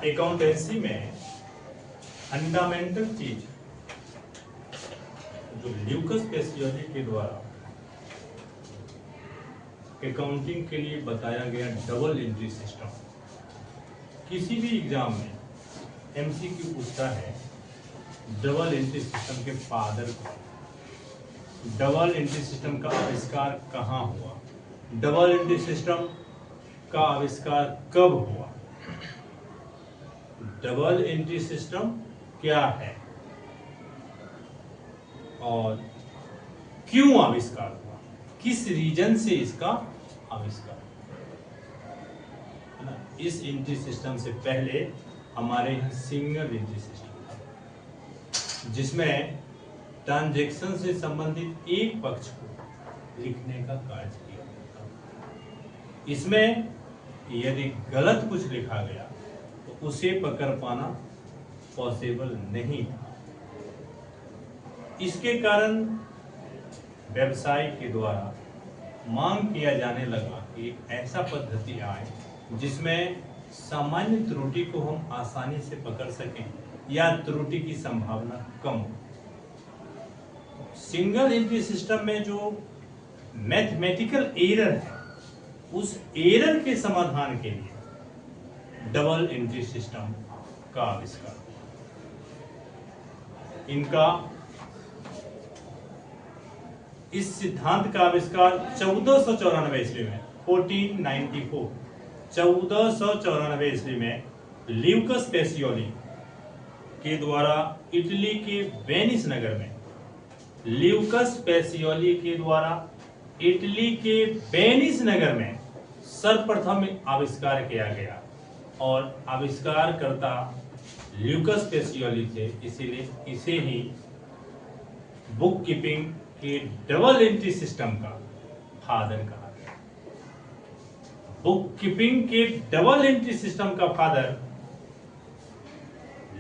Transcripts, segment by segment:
Accountancy में fundamental चीज जो ल्यूकस पेसियोली के द्वारा अकाउंटिंग के लिए बताया गया डबल एंट्री सिस्टम, किसी भी एग्जाम में एमसीक्यू पूछता है डबल एंट्री सिस्टम के फादर को, डबल एंट्री सिस्टम का आविष्कार कहाँ हुआ, डबल एंट्री सिस्टम का आविष्कार कब हुआ, डबल एंट्री सिस्टम क्या है और क्यों आविष्कार हुआ, किस रीजन से इसका आविष्कार है ना। इस एंट्री सिस्टम से पहले हमारे यहाँ सिंगल एंट्री सिस्टम था, जिसमें ट्रांजैक्शन से संबंधित एक पक्ष को लिखने का कार्य किया जाता था। इसमें यदि गलत कुछ लिखा गया तो उसे पकड़ पाना पॉसिबल नहीं था। इसके कारण व्यवसाय के द्वारा मांग किया जाने लगा कि एक ऐसा पद्धति आए जिसमें सामान्य त्रुटि को हम आसानी से पकड़ सकें या त्रुटि की संभावना कम हो। सिंगल एंट्री सिस्टम में जो मैथमेटिकल एरर है, उस एरर के समाधान के लिए डबल एंट्री सिस्टम का आविष्कार। इनका इस सिद्धांत का आविष्कार 1494 ईस्वी में 1494 ईस्वी में ल्यूकस पेसियोली के द्वारा इटली के वेनिस नगर में, ल्यूकस पेसियोली के द्वारा इटली के वेनिस नगर में सर्वप्रथम आविष्कार किया गया और आविष्कारकर्ता ल्यूकस पेसियोली थे, इसीलिए इसे ही बुक कीपिंग के डबल एंट्री सिस्टम का फादर कहा गया। बुक कीपिंग के डबल एंट्री सिस्टम का फादर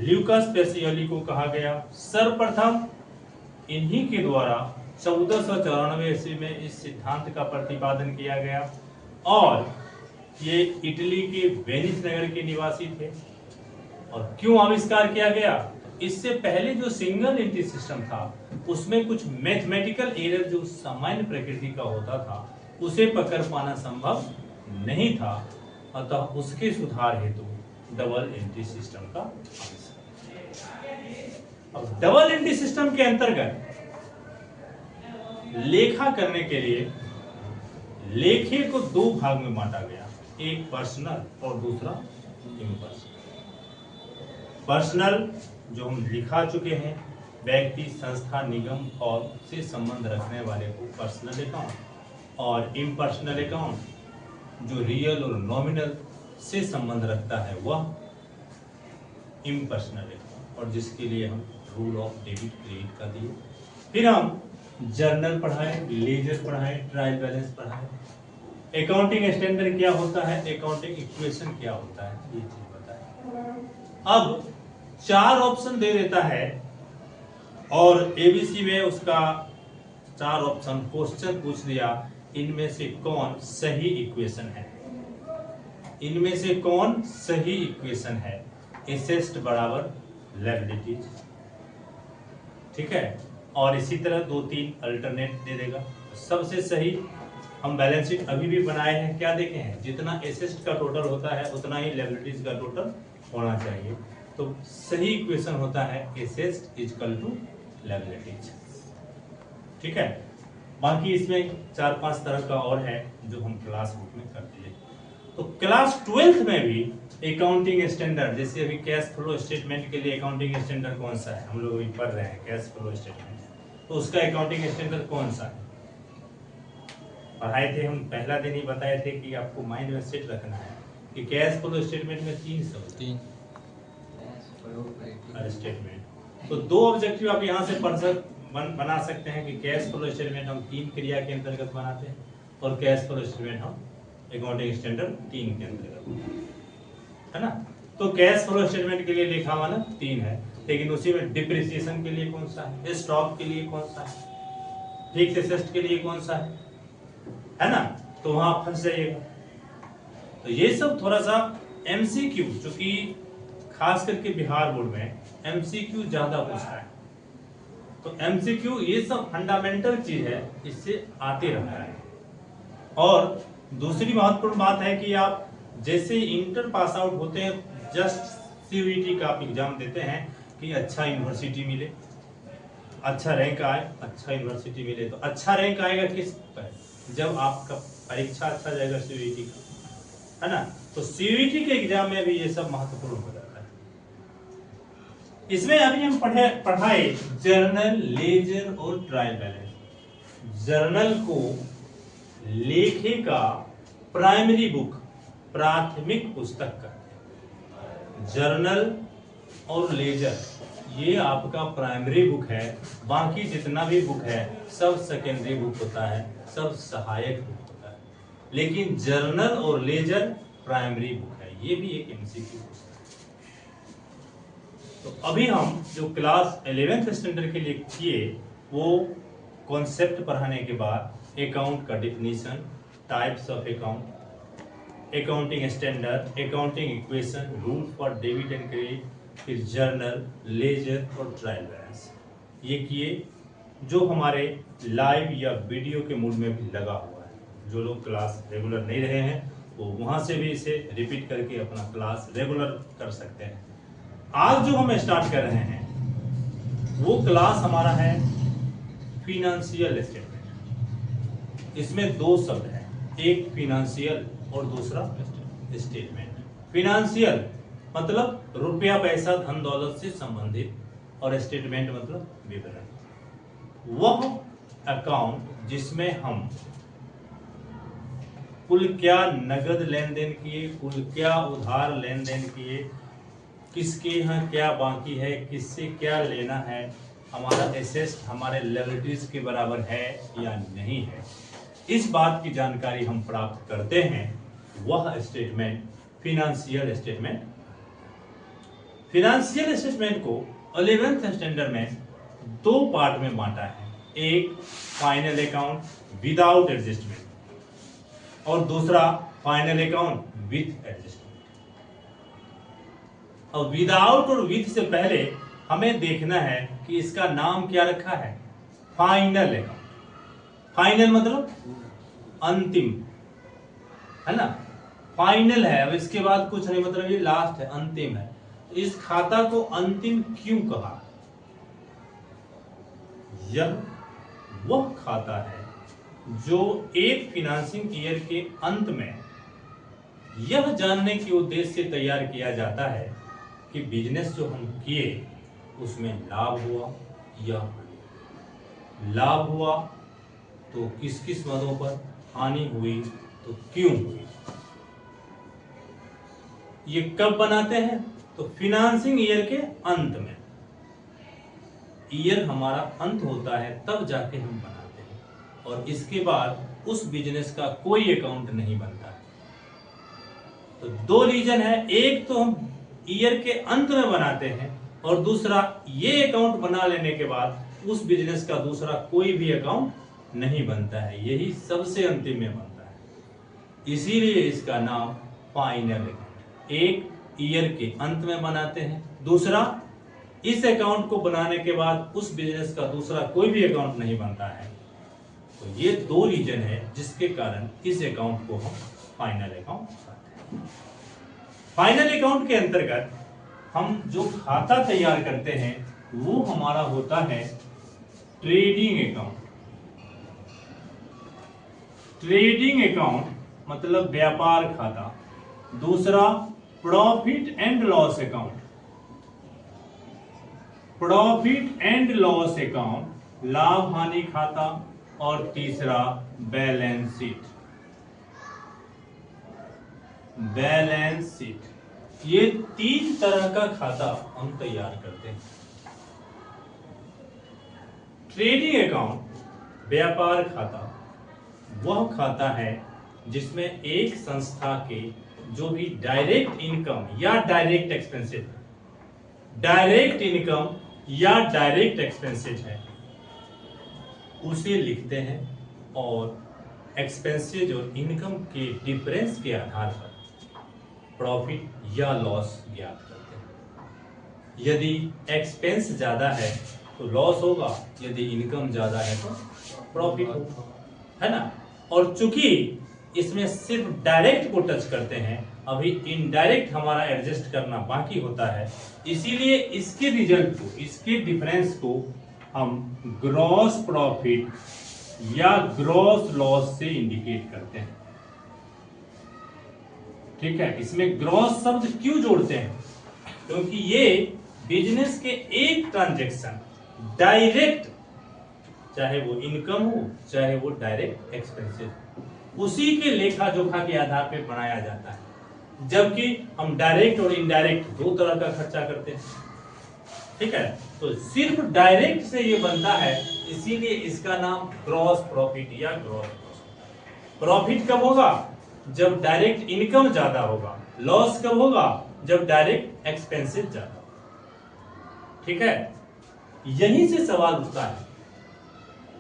ल्यूकस पेसियोली को कहा गया। सर्वप्रथम इन्हीं के द्वारा 1494 ईस्वी में इस सिद्धांत का प्रतिपादन किया गया और ये इटली के वेनिस नगर के निवासी थे। और क्यों आविष्कार किया गया? इससे पहले जो सिंगल एंट्री सिस्टम था उसमें कुछ मैथमेटिकल एरर जो सामान्य प्रकृति का होता था उसे पकड़ पाना संभव नहीं था, अतः उसके सुधार हेतु डबल एंट्री सिस्टम का आविष्कार। अब डबल एंट्री सिस्टम के अंतर्गत लेखा करने के लिए लेखे को दो भाग में बांटा गया, एक पर्सनल और दूसरा इम्पर्सनल। पर्सनल जो हम लिखा चुके हैं, व्यक्ति, संस्था, निगम और से संबंध रखने वाले को पर्सनल अकाउंट, और इम्पर्सनल अकाउंट जो रियल और नॉमिनल से संबंध रखता है वह इम्पर्सनल अकाउंट, और जिसके लिए हम रूल ऑफ डेबिट क्रेडिट का दिए। फिर हम जर्नल पढ़ाए, लेजर पढ़ाए, ट्रायल बैलेंस पढ़ाए, अकाउंटिंग स्टैंडर्ड क्या होता है, अकाउंटिंग इक्वेशन क्या होता है, ये चीज बताए। अब 4 ऑप्शन दे देता है और एबीसी में उसका 4 ऑप्शन क्वेश्चन पूछ दिया, इनमें से कौन सही इक्वेशन है, इनमें से कौन सही इक्वेशन है। एसेट्स बराबर लायबिलिटीज, ठीक है, और इसी तरह 2-3 अल्टरनेट दे देगा। सबसे सही हम बैलेंस शीट अभी भी बनाए हैं, क्या देखे हैं, जितना एसेट्स का टोटल होता है उतना ही लायबिलिटीज का टोटल होना चाहिए। तो सही इक्वेशन होता है एसेट्स इक्वल टू लायबिलिटीज, ठीक है। बाकी इसमें 4-5 तरह का और है जो हम क्लास बुक में कर दिए। तो क्लास 12th में भी अकाउंटिंग स्टैंडर्ड, जैसे अभी कैश फ्लो स्टेटमेंट के लिए अकाउंटिंग स्टैंडर्ड कौन सा है, हम लोग अभी पढ़ रहे हैं कैश फ्लो स्टेटमेंट, तो उसका अकाउंटिंग स्टैंडर्ड कौन सा है पढ़ाए थे हम, पहला दिन ही बताए थे कि आपको माइंड में सेट रखना है कि कैश फ्लो स्टेटमेंट में 3 शब्द स्टेटमेंट। तो 2 ऑब्जेक्टिव आप यहाँ से बना सकते हैं कि कैश फ्लो स्टेटमेंट हम 3 क्रिया के अंतर्गत बनाते हैं और कैश फ्लो स्टेटमेंट हम अकाउंटिंग स्टैंडर्ड 3 के अंतर्गत, है ना। तो कैश फ्लो स्टेटमेंट के लिए लेखा मानक 3 है, लेकिन उसी में डिप्रिसिएशन के लिए कौन सा है, स्टॉक के लिए कौन सा है, फिक्स्ड एसेट्स के लिए कौन सा है ना, तो वहां फंस जाइएगा। तो ये सब थोड़ा सा एमसीक्यू, चूंकि खास करके बिहार बोर्ड में एमसीक्यू ज्यादा पूछता है। तो एमसीक्यू ये सब फंडामेंटल चीज है, इससे आते रहता है। और दूसरी महत्वपूर्ण बात है कि आप जैसे इंटर पास आउट होते हैं, जस्ट सीयूईटी का आप एग्जाम देते हैं कि अच्छा यूनिवर्सिटी मिले, अच्छा रैंक आए, अच्छा यूनिवर्सिटी मिले। तो अच्छा रैंक आएगा किस पर? जब आपका परीक्षा अच्छा जाएगा सीयूईटी का, है ना। तो सीयूईटी के एग्जाम में भी ये सब महत्वपूर्ण हो जाता है। इसमें अभी हम पढ़ाए जर्नल, लेजर और ट्रायल बैलेंस। जर्नल को लेखे का प्राइमरी बुक, प्राथमिक पुस्तक कहते हैं। जर्नल और लेजर ये आपका प्राइमरी बुक है, बाकी जितना भी बुक है सब सेकेंडरी बुक होता है, सब सहायक बुक होता है। लेकिन जर्नल और लेजर प्राइमरी बुक है। ये भी एक एमसीक्यू पुस्तक है। तो अभी हम जो क्लास 11th स्टैंडर्ड के लिए किए, वो कॉन्सेप्ट पढ़ाने के बाद अकाउंट का definition, types of account, accounting standard, accounting equation, rule for debit and credit, फिर जर्नल, लेजर और ट्रायल बैलेंस ये किए, जो हमारे लाइव या वीडियो के मूड में भी लगा हुआ है। जो लोग क्लास रेगुलर नहीं रहे हैं वो वहां से भी इसे रिपीट करके अपना क्लास रेगुलर कर सकते हैं। आज जो हम स्टार्ट कर रहे हैं वो क्लास हमारा है फिनेंशियल स्टेटमेंट। इसमें दो शब्द हैं, एक फिनेंशियल और दूसरा स्टेटमेंट। फिनेंशियल मतलब रुपया पैसा धन दौलत से संबंधित, और स्टेटमेंट मतलब विवरण। वह अकाउंट जिसमें हम कुल क्या नगद लेन देन किए, कुल क्या उधार लेन देन किए, किसके यहाँ क्या बाकी है, किससे क्या लेना है, हमारा एसेट हमारे लायबिलिटीज के बराबर है या नहीं है, इस बात की जानकारी हम प्राप्त करते हैं। वह statement financial statement. Financial statement को 11th स्टैंडर्ड में दो पार्ट में बांटा है, एक फाइनल अकाउंट विदाउट एडजस्टमेंट और दूसरा फाइनल अकाउंट विथ एडजस्टमेंट। और विदाउट और विथ से पहले हमें देखना है कि इसका नाम क्या रखा है, फाइनल अकाउंट। फाइनल मतलब अंतिम, है ना, फाइनल है, अब इसके बाद कुछ नहीं, मतलब ये लास्ट है, अंतिम है। इस खाता को अंतिम क्यों कहा? यह वह खाता है जो एक फिनेंसिंग ईयर के अंत में यह जानने के उद्देश्य से तैयार किया जाता है कि बिजनेस जो हम किए उसमें लाभ हुआ या लाभ हुआ तो किस किस मदों पर, हानि हुई तो क्यों हुई। ये कब बनाते हैं? तो फिनेंसिंग ईयर के अंत में। ईयर हमारा अंत होता है तब जाके हम बनाते हैं, और इसके बाद उस बिजनेस का कोई अकाउंट नहीं बनता है। तो दो रीजन है, एक तो हम ईयर के अंत में बनाते हैं, और दूसरा ये अकाउंट बना लेने के बाद उस बिजनेस का दूसरा कोई भी अकाउंट नहीं बनता है, यही सबसे अंतिम में बनता है। इसीलिए इसका नाम फाइनल अकाउंट। एक ईयर के अंत में बनाते हैं, दूसरा इस अकाउंट को बनाने के बाद उस बिजनेस का दूसरा कोई भी अकाउंट नहीं बनता है। तो ये दो रीजन है जिसके कारण इस अकाउंट को हम फाइनल अकाउंट कहते हैं। फाइनल अकाउंट के अंतर्गत हम जो खाता तैयार करते हैं वो हमारा होता है ट्रेडिंग अकाउंट। ट्रेडिंग अकाउंट मतलब व्यापार खाता। दूसरा profit and loss account. Profit and loss account लाभ हानि खाता। और तीसरा बैलेंस शीट। बैलेंस शीट, ये तीन तरह का खाता हम तैयार करते हैं। ट्रेडिंग अकाउंट व्यापार खाता वह खाता है जिसमें एक संस्था के जो भी डायरेक्ट इनकम या डायरेक्ट एक्सपेंसेस, डायरेक्ट इनकम या डायरेक्ट एक्सपेंसेस है उसे लिखते हैं, और एक्सपेंसेस और इनकम के डिफरेंस के आधार पर प्रॉफिट या लॉस ज्ञात करते हैं। यदि एक्सपेंस ज्यादा है तो लॉस होगा, यदि इनकम ज्यादा है तो प्रॉफिट होगा, है ना। और चूंकि इसमें सिर्फ डायरेक्ट को टच करते हैं, अभी इनडायरेक्ट हमारा एडजस्ट करना बाकी होता है, इसीलिए इसके रिजल्ट को, इसके डिफरेंस को हम ग्रॉस प्रॉफिट या ग्रॉस लॉस से इंडिकेट करते हैं। ठीक है, इसमें ग्रॉस शब्द क्यों जोड़ते हैं? क्योंकि ये बिजनेस के एक ट्रांजैक्शन डायरेक्ट, चाहे वो इनकम हो चाहे वो डायरेक्ट एक्सपेंसेस, उसी के लेखा जोखा के आधार पे बनाया जाता है, जबकि हम डायरेक्ट और इनडायरेक्ट दो तरह का खर्चा करते हैं। ठीक है, तो सिर्फ डायरेक्ट से ये बनता है, इसीलिए इसका नाम ग्रॉस प्रॉफिट या ग्रॉस लॉस। प्रॉफिट कब होगा? जब डायरेक्ट इनकम ज्यादा होगा। लॉस कब होगा? जब डायरेक्ट एक्सपेंसेस ज्यादा होगा। ठीक है, यहीं से सवाल उठता है,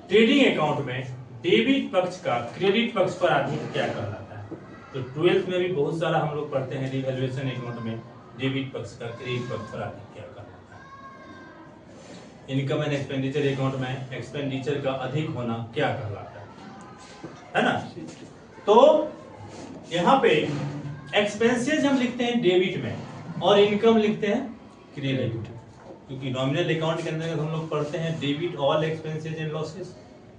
ट्रेडिंग अकाउंट में डेबिट पक्ष का क्रेडिट पक्ष पर अधीन क्या कहलाता है? तो 12th में भी बहुत सारा हम लोग पढ़ते हैं, रिवैल्यूएशन अकाउंट में डेबिट पक्ष का क्रेडिट पक्ष पर अधीन क्या कहलाता है। इनकम एंड एक्सपेंडिचर अकाउंट में एक्सपेंडिचर का अधिक होना क्या कहलाता है ना। तो यहाँ पे एक्सपेंसेस हम लिखते हैं डेबिट में और इनकम लिखते हैं क्रेडिट, क्योंकि नॉमिनल अकाउंट के अंदर हम लोग पढ़ते हैं debit all expenses and losses,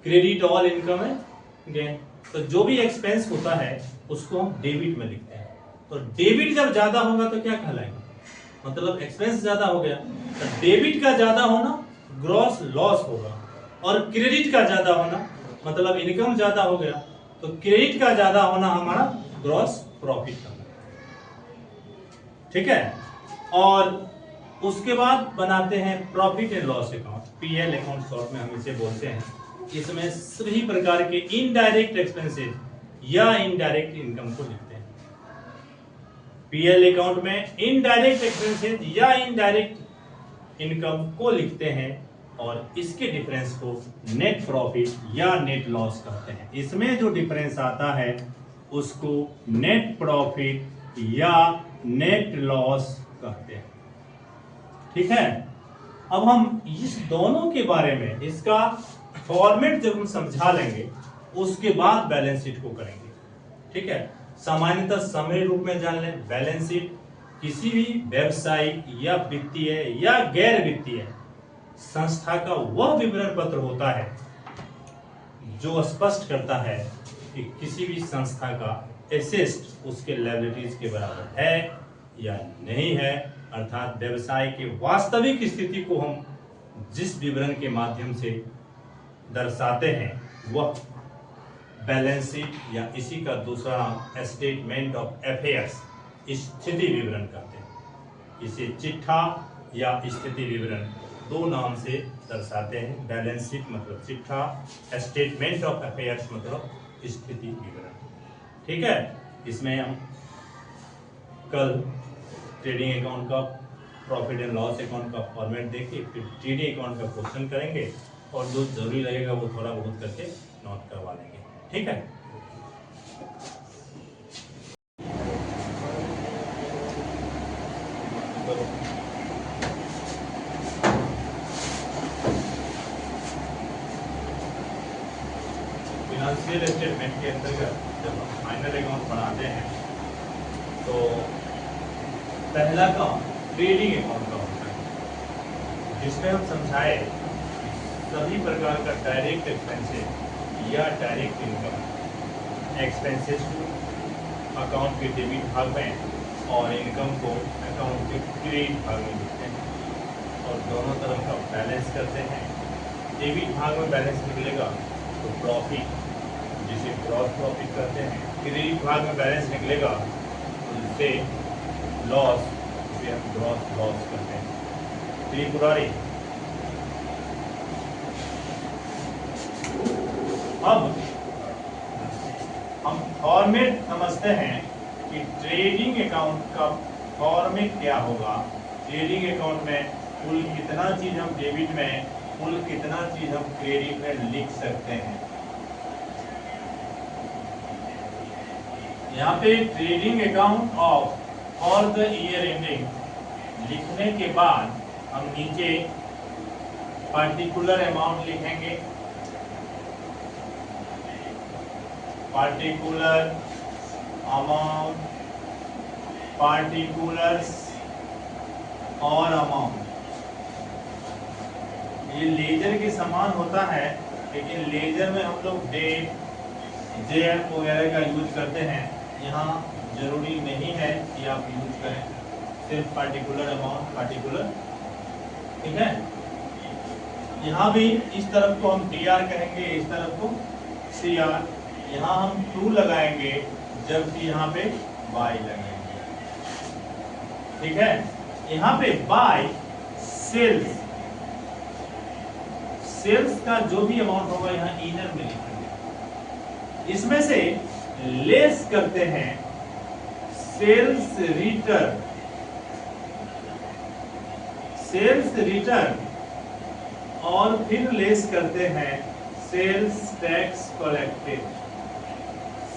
credit all income and gain. तो जो भी एक्सपेंस होता है उसको हम डेबिट में लिखते हैं। तो डेबिट जब ज्यादा होगा तो क्या कहलाएगा? मतलब एक्सपेंस ज्यादा हो गया, तो डेबिट का ज्यादा होना ग्रॉस लॉस होगा, और क्रेडिट का ज्यादा होना मतलब इनकम ज्यादा हो गया, तो क्रेडिट का ज्यादा होना हमारा ग्रॉस प्रॉफिट का। ठीक है, और उसके बाद बनाते हैं profit and loss account, PL account short में हम इसे बोलते हैं। इसमें सभी प्रकार के इनडायरेक्ट एक्सपेंसेस या इनडायरेक्ट इनकम को लिखते हैं। पीएल अकाउंट में इनडायरेक्ट एक्सपेंसेस या इनडायरेक्ट इनकम को लिखते हैं, और इसके डिफरेंस को नेट प्रॉफिट या नेट लॉस कहते हैं। इसमें जो डिफरेंस आता है उसको नेट प्रॉफिट या नेट लॉस कहते हैं। ठीक है, अब हम इस दोनों के बारे में, इसका फॉर्मेट जब हम समझा लेंगे उसके बाद बैलेंस शीट को करेंगे। ठीक है, सामान्यतः समरी रूप में जान लें, बैलेंस शीट किसी भी व्यवसायिक या वित्तीय या गैर वित्तीय संस्था का वह विवरण पत्र होता है जो स्पष्ट करता है कि किसी भी संस्था का एसेट उसके लायबिलिटीज के बराबर है या नहीं है, अर्थात व्यवसाय के वास्तविक स्थिति को हम जिस विवरण के माध्यम से दर्शाते हैं वह बैलेंस शीट, या इसी का दूसरा नाम स्टेटमेंट ऑफ अफेयर्स, स्थिति विवरण कहते हैं। इसे चिट्ठा या स्थिति विवरण दो नाम से दर्शाते हैं। बैलेंस शीट मतलब चिट्ठा, स्टेटमेंट ऑफ अफेयर्स मतलब स्थिति विवरण। ठीक है, इसमें हम कल ट्रेडिंग अकाउंट का, प्रॉफिट एंड लॉस अकाउंट का फॉर्मेट देके फिर ट्रेडिंग अकाउंट का क्वेश्चन करेंगे, और जो जरूरी लगेगा वो थोड़ा बहुत करके नोट करवा लेंगे। ठीक है, फाइनेंशियल स्टेटमेंट के अंतर्गत जब हम फाइनल अकाउंट बनाते हैं तो पहला काम ट्रेडिंग अकाउंट का होता है, जिसमें हम समझाए सभी प्रकार का डायरेक्ट एक्सपेंसेस या डायरेक्ट इनकम, एक्सपेंसेस को अकाउंट के डेबिट भाग में और इनकम को अकाउंट के क्रेडिट भाग में लिखते हैं, और दोनों तरफ का बैलेंस करते हैं। डेबिट भाग में बैलेंस निकलेगा तो प्रॉफिट, जिसे ग्रॉस प्रॉफिट कहते हैं, क्रेडिट भाग में बैलेंस निकलेगा तो जिसे लॉस, जिसे हम ग्रॉस लॉस कहते हैं। त्रिपुरारी। अब हम फॉर्मेट समझते हैं कि ट्रेडिंग अकाउंट का फॉर्मेट क्या होगा। ट्रेडिंग अकाउंट में कुल कितना चीज हम डेबिट में, कुल कितना चीज हम क्रेडिट में लिख सकते हैं। यहाँ पे trading account of for the year ending लिखने के बाद हम नीचे पार्टिकुलर अमाउंट लिखेंगे, पार्टिकुलर अमाउंट, पार्टिकुलर्स और अमाउंट। ये लेजर के समान होता है, लेकिन लेजर में हम लोग डेट, जेएफ वगैरह का यूज करते हैं। यहाँ जरूरी नहीं है कि आप यूज करें, सिर्फ पार्टिकुलर अमाउंट, पार्टिकुलर, ठीक है। यहाँ भी इस तरफ को हम डी आर कहेंगे, इस तरफ को सी आर। यहाँ हम टू लगाएंगे, जबकि यहाँ पे बाय लगाएंगे, ठीक है। यहाँ पे बाय सेल्स, सेल्स का जो भी अमाउंट होगा यहाँ इनर में लिखेंगे। इसमें से लेस करते हैं सेल्स रिटर्न, सेल्स रिटर्न, और फिर लेस करते हैं sales tax collected,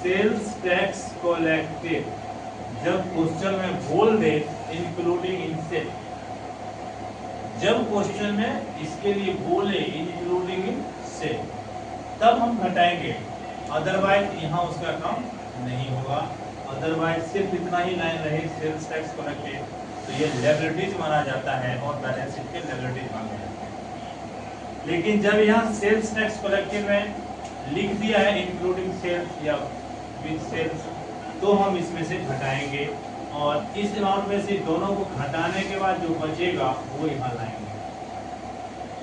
sales tax collected. जब क्वेश्चन में बोल दे इंक्लूडिंग इनसे, जब क्वेश्चन में इसके लिए बोले इंक्लूडिंग इनसे, तब हम घटाएंगे, अदरवाइज यहाँ उसका काम नहीं होगा। अदरवाइज सिर्फ इतना ही लाइन रहे सेल्स टैक्स कलेक्टेड, तो ये लायबिलिटीज माना जाता है और बैलेंस शीट के लायबिलिटीज माने जाते हैं। लेकिन जब यहाँ सेल्स टैक्स कलेक्टेड में लिख दिया है इंक्लूडिंग सेल्स या विद सेल्स, तो हम इसमें से घटाएंगे और इस अमाउंट में से दोनों को घटाने के बाद जो बचेगा वो यहाँ लाएंगे,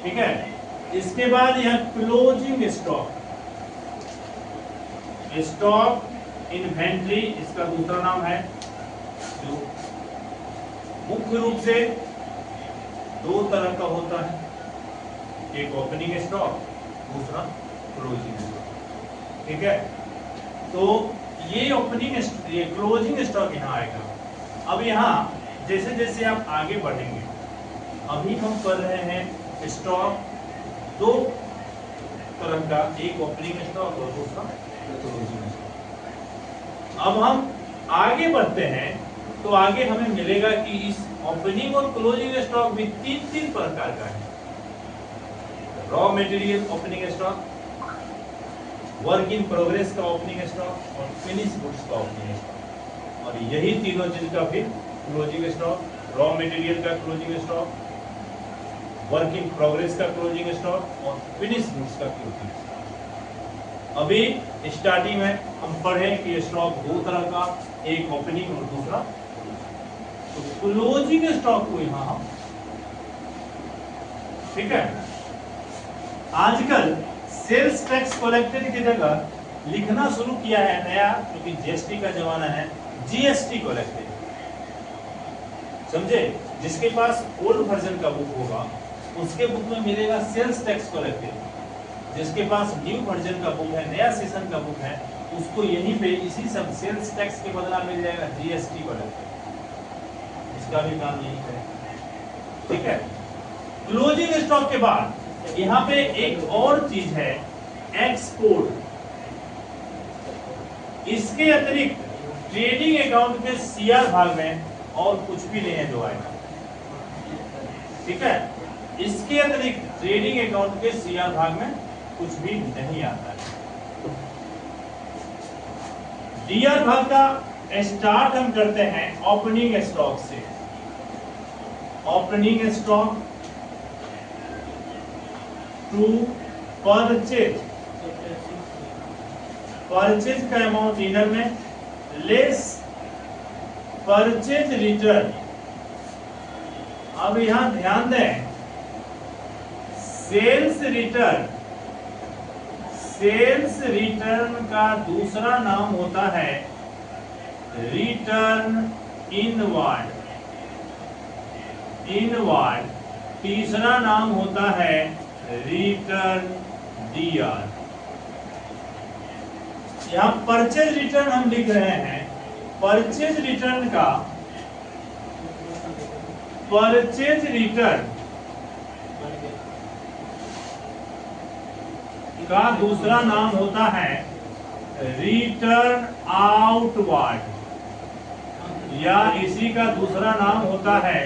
ठीक है। इसके बाद यहाँ क्लोजिंग स्टॉक, स्टॉक इन्वेंट्री इसका दूसरा नाम है, जो मुख्य रूप से दो तरह का होता है, एक ओपनिंग स्टॉक, दूसरा क्लोजिंग स्टॉक, ठीक है। तो ये ओपनिंग, ये क्लोजिंग स्टॉक यहाँ आएगा। अब यहाँ जैसे जैसे आप आगे बढ़ेंगे, अभी हम कर रहे हैं स्टॉक दो तरह का, एक ओपनिंग स्टॉक और दूसरा क्लोजिंग स्टॉक। अब हम आगे बढ़ते हैं तो आगे हमें मिलेगा कि इस ओपनिंग और क्लोजिंग स्टॉक भी तीन तीन प्रकार का है। Raw material opening stock, work in progress का ओपनिंग स्टॉक और फिनिश गुड्स का ओपनिंग स्टॉक। और यही तीनों चीज का फिर क्लोजिंग स्टॉक, रॉ मटेरियल का closing stock, work in progress का क्लोजिंग स्टॉक और फिनिश गुड्स का क्लोजिंग स्टॉक। अभी स्टार्टिंग में हम पढ़े कि स्टॉक दो तरह का, एक ओपनिंग और दूसरा, तो क्लोजिंग स्टॉक को यहां हम, ठीक है। आजकल सेल्स टैक्स कलेक्टेड की जगह लिखना शुरू किया है नया, क्योंकि जीएसटी का जमाना है, जीएसटी कलेक्टेड, समझे। जिसके पास ओल्ड वर्जन का बुक होगा उसके बुक में मिलेगा सेल्स टैक्स कलेक्टेड, जिसके पास न्यू वर्जन का बुक है, नया सेशन का बुक है, उसको यहीं पे इसी सब सेल्स टैक्स के बदला मिल जाएगा जीएसटी कलेक्टेड। इसका भी काम यही है, ठीक है। क्लोजिंग स्टॉक के बाद यहाँ पे एक और चीज है, एक्सपोर्ट। इसके अतिरिक्त ट्रेडिंग अकाउंट के सीआर भाग में और कुछ भी नहीं है जो आएगा, ठीक है। इसके अतिरिक्त ट्रेडिंग अकाउंट के सीआर भाग में कुछ भी नहीं आता है। डीआर भाग का स्टार्ट हम करते हैं ओपनिंग स्टॉक से। Opening stock to purchase, purchase का अमाउंट इनर में, लेस परचेज रिटर्न। अब यहां ध्यान दें, सेल्स रिटर्न, सेल्स रिटर्न का दूसरा नाम होता है रिटर्न इनवार्ड, इनवार्ड। तीसरा नाम होता है रिटर्न डीआर। यहां परचेज रिटर्न हम लिख रहे हैं, परचेज रिटर्न का, परचेज रिटर्न का दूसरा नाम होता है रिटर्न आउटवार्ड, या इसी का दूसरा नाम होता है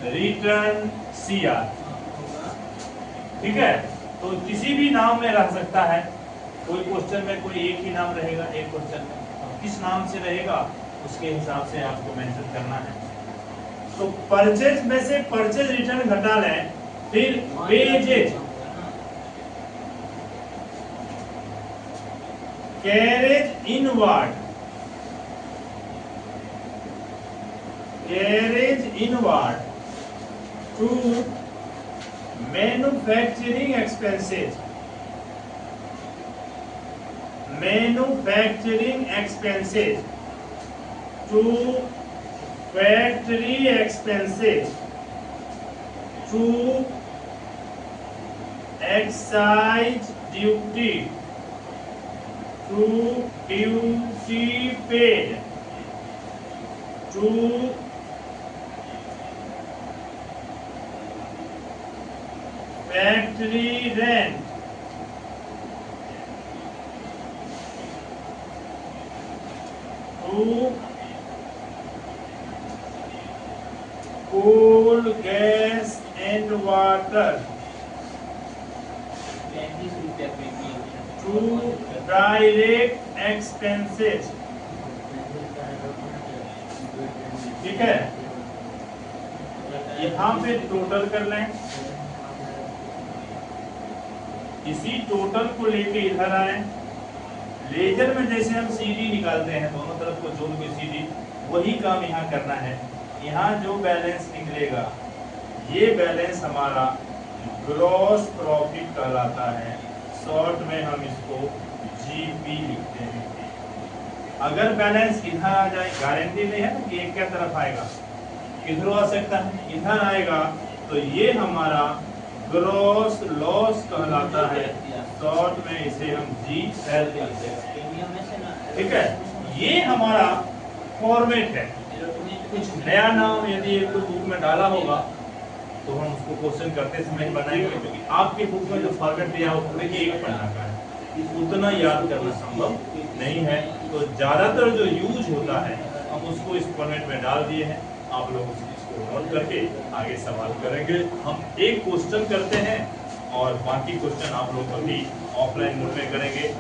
रिटर्न CR। ठीक है, तो किसी भी नाम में रह सकता है, कोई क्वेश्चन में कोई एक ही नाम रहेगा, एक क्वेश्चन में किस नाम से रहेगा उसके हिसाब से आपको मेंशन करना है। तो परचेज में से परचेज रिटर्न घटा लें, फिर wages, carriage inward, carriage inward to manufacturing expenses, manufacturing expenses to factory expenses to excise duty to duty paid to factory rent to coal, gas and water to direct expenses। ठीक है, यहाँ पे total कर लें, इसी total को लेके इधर आए, लेजर में जैसे हम CD निकालते हैं दोनों तरफ को जोड़ के CD, वही काम यहाँ करना है। यहाँ जो बैलेंस निकलेगा ये बैलेंस हमारा ग्रॉस प्रॉफिट कहलाता है, शॉर्ट में हम इसको GP लिखते हैं। अगर बैलेंस इधर आ जाए, गारंटी नहीं है कि एक क्या तरफ आएगा, किधर आ सकता है, इधर आएगा, तो ये हमारा ग्रॉस लॉस कहलाता है, शॉर्ट में इसे हम GL लिखते हैं। ठीक है, ये हमारा फॉर्मेट है। कुछ नया नाम यदि एक तो बुक में डाला होगा तो हम उसको क्वेश्चन करते समय बनाएंगे, क्योंकि आपके बुक में जो फॉर्मेट दिया हो पूरे एक पन्ना का है, उतना याद करना संभव नहीं है। तो ज्यादातर जो यूज होता है हम उसको इस फॉर्मेट में डाल दिए हैं, आप लोग इसको नोट करके आगे सवाल करेंगे। हम एक क्वेश्चन करते हैं और बाकी क्वेश्चन आप लोग अभी ऑफलाइन मोड में करेंगे।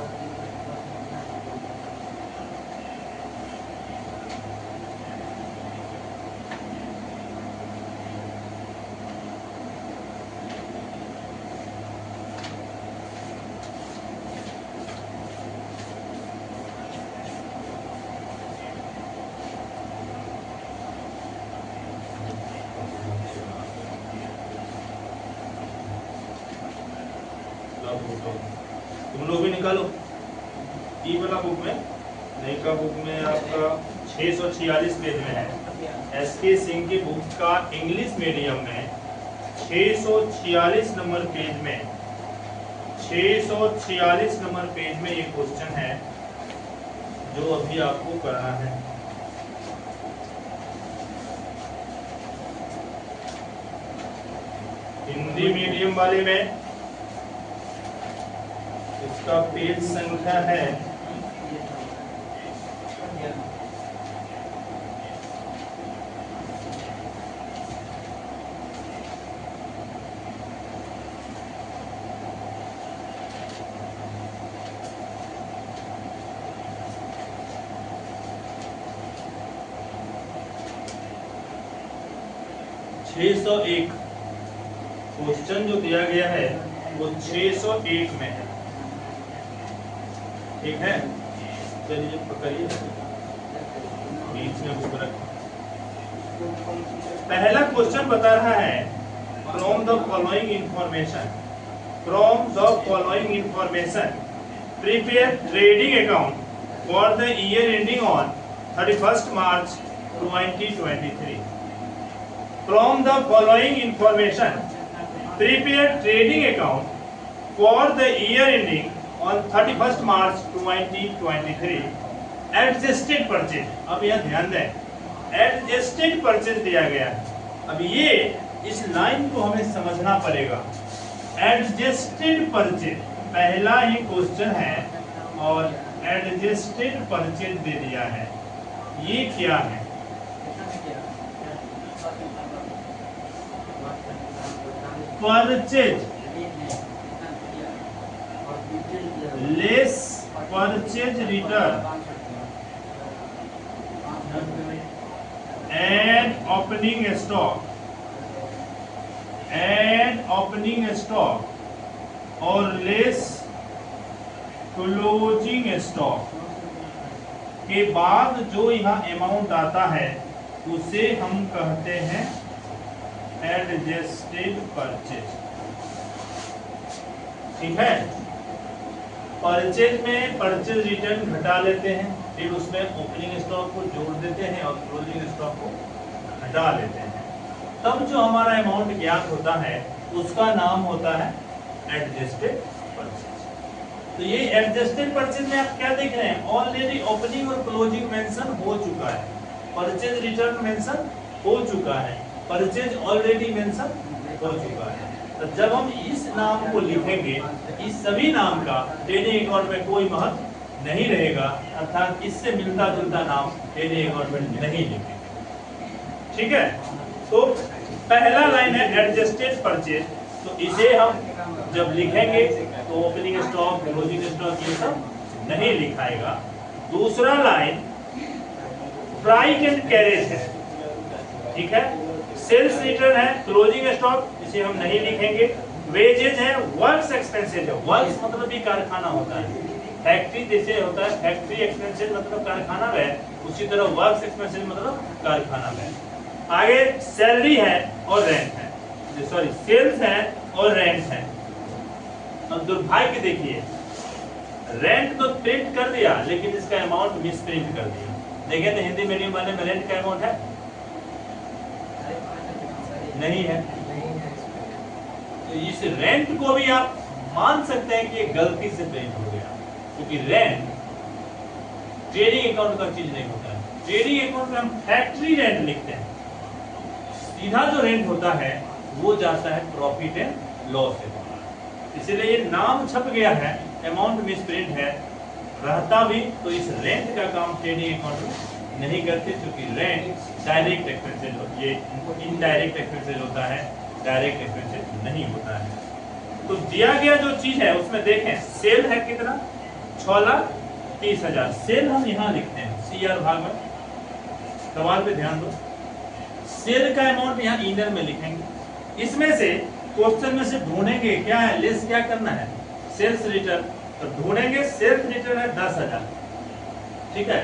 तुम लोग भी निकालो, ई वाला बुक में, नई का बुक में आपका 646 पेज में है। SK सिंह की बुक का इंग्लिश मीडियम में 646 नंबर पेज में, 646 नंबर पेज में ये क्वेश्चन है जो अभी आपको करना है। हिंदी मीडियम वाले में इसका पेज संख्या है 601। क्वेश्चन जो दिया गया है वो 601 में है। ठीक है, चलिए पकड़िए, बीच में बुक रख। पहला क्वेश्चन बता रहा है from the following information, from the following information prepare trading account for the year ending on 31st March 2023। From the following information, prepare trading account for the year ending on 31st March 2023. Adjusted purchase, अब यह ध्यान दें, adjusted purchase दिया गया है। अब ये इस लाइन को हमें समझना पड़ेगा। Adjusted purchase पहला ही क्वेश्चन है और adjusted purchase दे दिया है। ये क्या है? Purchase less purchase return and opening stock और लेस क्लोजिंग स्टॉक के बाद जो यहाँ अमाउंट आता है उसे हम कहते हैं एडजस्टेड परचेज। ठीक है, परचेज में परचेज रिटर्न घटा लेते हैं, फिर उसमें ओपनिंग स्टॉक को जोड़ देते हैं और क्लोजिंग स्टॉक को घटा लेते हैं, तब जो हमारा अमाउंट ज्ञात होता है उसका नाम होता है एडजस्टेड परचेज। तो ये एडजस्टेड परचेज में आप क्या देख रहे हैं, ऑलरेडी ओपनिंग और क्लोजिंग मेंशन हो चुका है, परचेज रिटर्न मेंशन हो चुका है, परचेज ऑलरेडी मेंशन हो चुका है। तो जब हम इस नाम को लिखेंगे, इस सभी नाम का ट्रेडिंग अकाउंट में कोई महत्व नहीं रहेगा, अर्थात इससे मिलता जुलता नाम ट्रेडिंग अकाउंट में नहीं लिखेंगे। ठीक है, तो पहला लाइन है एडजस्टेड परचेज, तो इसे हम जब लिखेंगे तो ओपनिंग स्टॉक, क्लोजिंग स्टॉक ये सब नहीं लिखाएगा। दूसरा लाइन फ्राइट एंड कैरेज है। ठीक है, सेल्स रिटर्न है, क्लोजिंग स्टॉक इसे हम नहीं लिखेंगे। वेजेज है, वर्क्स एक्सपेंसेज है, वर्क्स मतलब भी कारखाना होता है, फैक्ट्री जैसे होता है फैक्ट्री एक्सपेंसेज मतलब कारखाना व्यय, उसी तरह वर्क्स एक्सपेंसेज मतलब कारखाना व्यय। आगे सैलरी है और रेंट है, सॉरी सेल्स है और रेंट है। अब दुर्भाग्य देखिए, रेंट तो प्रिंट कर दिया लेकिन इसका अमाउंट मिस प्रिंट कर दिया। देखें तो हिंदी मीडियम वाले में रेंट का अमाउंट है नहीं है, तो इस रेंट को भी आप मान सकते हैं कि गलती से प्रिंट हो गया, क्योंकि रेंट ट्रेडिंग अकाउंट का चीज नहीं होता है। ट्रेडिंग अकाउंट में हम फैक्ट्री रेंट लिखते हैं, सीधा जो रेंट होता है वो जाता है प्रॉफिट एंड लॉस अकाउंट, इसीलिए ये नाम छप गया है, अमाउंट मिस प्रिंट है, रहता भी तो इस रेंट का काम ट्रेडिंग अकाउंट में नहीं करते, क्योंकि रेंट डायरेक्ट एक्सपेंसेस होती है, इनडायरेक्ट एक्सपेंसेस होता है, डायरेक्ट एक्सपेंसेस नहीं होता है। तो दिया गया जो चीज है उसमें देखें, सेल है कितना 6,30,000, सेल हम यहाँ लिखते हैं CR भाग में, सवाल पे ध्यान दो, सेल का अमाउंट यहाँ इनर में लिखेंगे। इसमें से क्वेश्चन में से ढूंढेंगे क्या है, लेस क्या करना है, सेल्स रिटर्न, तो ढूंढेंगे सेल्स रिटर्न है 10,000। ठीक है,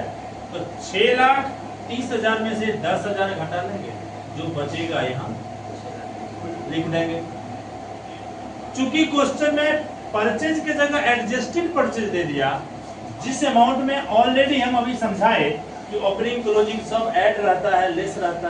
तो 6,30,000 में से 10,000 घटा लेंगे, जो बचेगा यहाँ लिख देंगे। चूंकि क्वेश्चन में परचेज के जगह एडजस्टेड परचेज दे दिया, जिस अमाउंट में ऑलरेडी हम अभी समझाए कि ओपनिंग क्लोजिंग सब ऐड रहता है, लेस रहता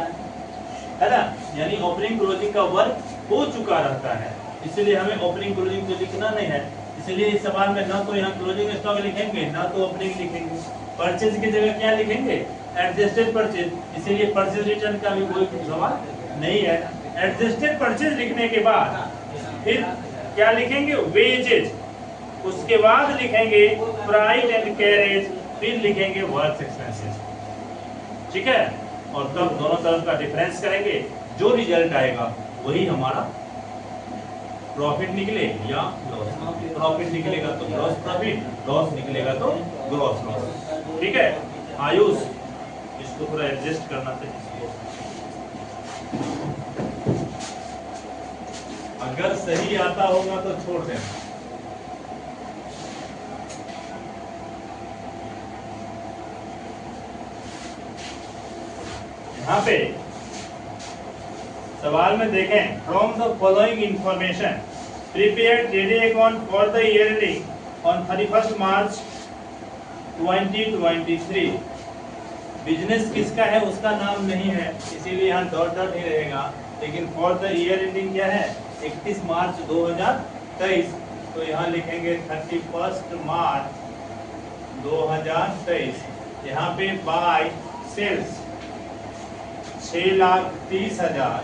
है ना, यानी ओपनिंग क्लोजिंग का वर्क हो चुका रहता है, इसलिए हमें ओपनिंग क्लोजिंग तो लिखना नहीं है, इसलिए इस सवाल में ना तो यहाँ क्लोजिंग स्टॉक लिखेंगे ना तो ओपनिंग लिखेंगे, परचेज की जगह क्या लिखेंगे, एडजस्टेड परचेज, इसीलिए परचेज रिटर्न का भी कोई सवाल नहीं है। एडजस्टेड परचेज लिखने के बाद फिर क्या लिखेंगे, वेजेज, उसके बाद लिखेंगे फ्राइट एंड कैरेज, फिर लिखेंगे वर्क्स एक्सपेंसेस। ठीक है, और तब दोनों तरफ का डिफरेंस करेंगे, जो रिजल्ट आएगा वही हमारा प्रॉफिट निकले या लॉस। प्रॉफिट निकलेगा तो ग्रॉस प्रॉफिट, लॉस निकलेगा तो ग्रॉस लॉस। ठीक है आयुष, इसको थोड़ा एडजस्ट करना चाहिए, अगर सही आता होगा तो छोड़ देना। यहाँ पे सवाल में देखें, from the following information prepare trading account for the year ending on 31 March 2023। Business किसका है उसका नाम नहीं है, इसीलिए यहाँ डॉट डॉट ही रहेगा, लेकिन फॉर द ईयर एंडिंग क्या है 31 मार्च 2023, तो यहाँ लिखेंगे 31 मार्च 2023। यहाँ पे by sales 6,30,000,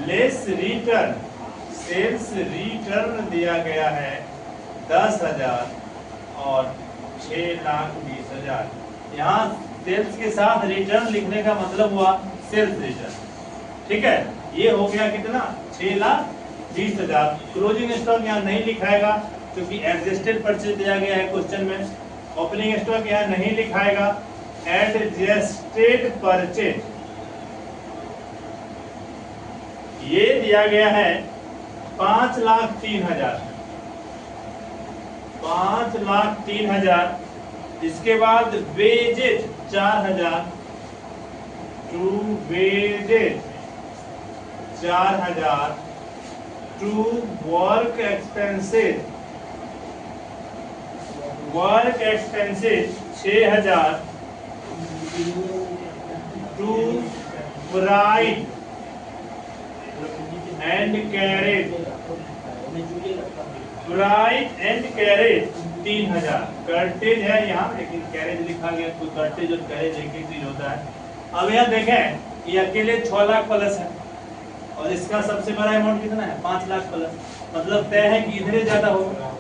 less return, sales return दिया गया है 10,000 और 6,20,000। यहाँ सेल्स के साथ रिटर्न लिखने का मतलब हुआ सेल्स रिटर्न। ठीक है, ये हो गया कितना 6,00,000 20,000। क्लोजिंग स्टॉक यहाँ नहीं लिखाएगा क्योंकि एडजस्टेड परचेज दिया गया है क्वेश्चन में। ओपनिंग स्टॉक यहाँ नहीं लिखाएगा, एडजस्टेड परचेज ये दिया गया है 5,03,000, 5,03,000। इसके बाद wages 4,000, to wages 4,000, to work expenses 6,000, to freight and carriage 3,000। Cartage है यहाँ, लेकिन कैरेज लिखा गया, तो कर्टेज और कैरेज एक ही चीज होता है। अब यहाँ देखें ये अकेले 6 लाख प्लस है और इसका सबसे बड़ा अमाउंट कितना है 5 लाख प्लस, मतलब तय है कि इधर ज्यादा होगा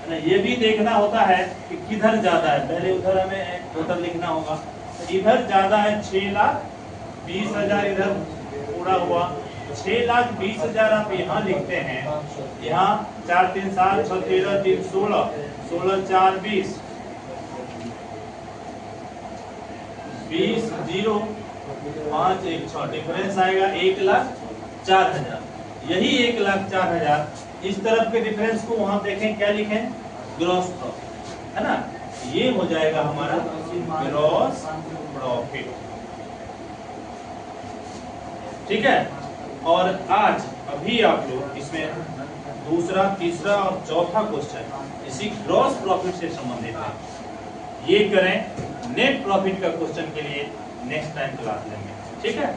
ना। ये भी देखना होता है कि किधर ज्यादा है, पहले उधर हमें टोटल लिखना होगा। तो इधर ज्यादा है 6,20,000, इधर पूरा हुआ 6,20,000। आप यहाँ लिखते हैं, यहाँ 4 3 7 6 13 3 16, 16 4 20, 20 0 5 1 6, डिफरेंस आएगा 1,04,000। यही 1,04,000, इस तरफ के डिफरेंस को वहां देखें क्या लिखें, ग्रॉस प्रॉफिट है ना, ये हो जाएगा हमारा ग्रॉस प्रॉफिट। ठीक है। और आज अभी आप लोग इसमें दूसरा, तीसरा और चौथा क्वेश्चन इसी ग्रॉस प्रॉफिट से संबंधित है, ये करें। नेट प्रॉफिट का क्वेश्चन के लिए नेक्स्ट टाइम क्लास लेंगे। ठीक है।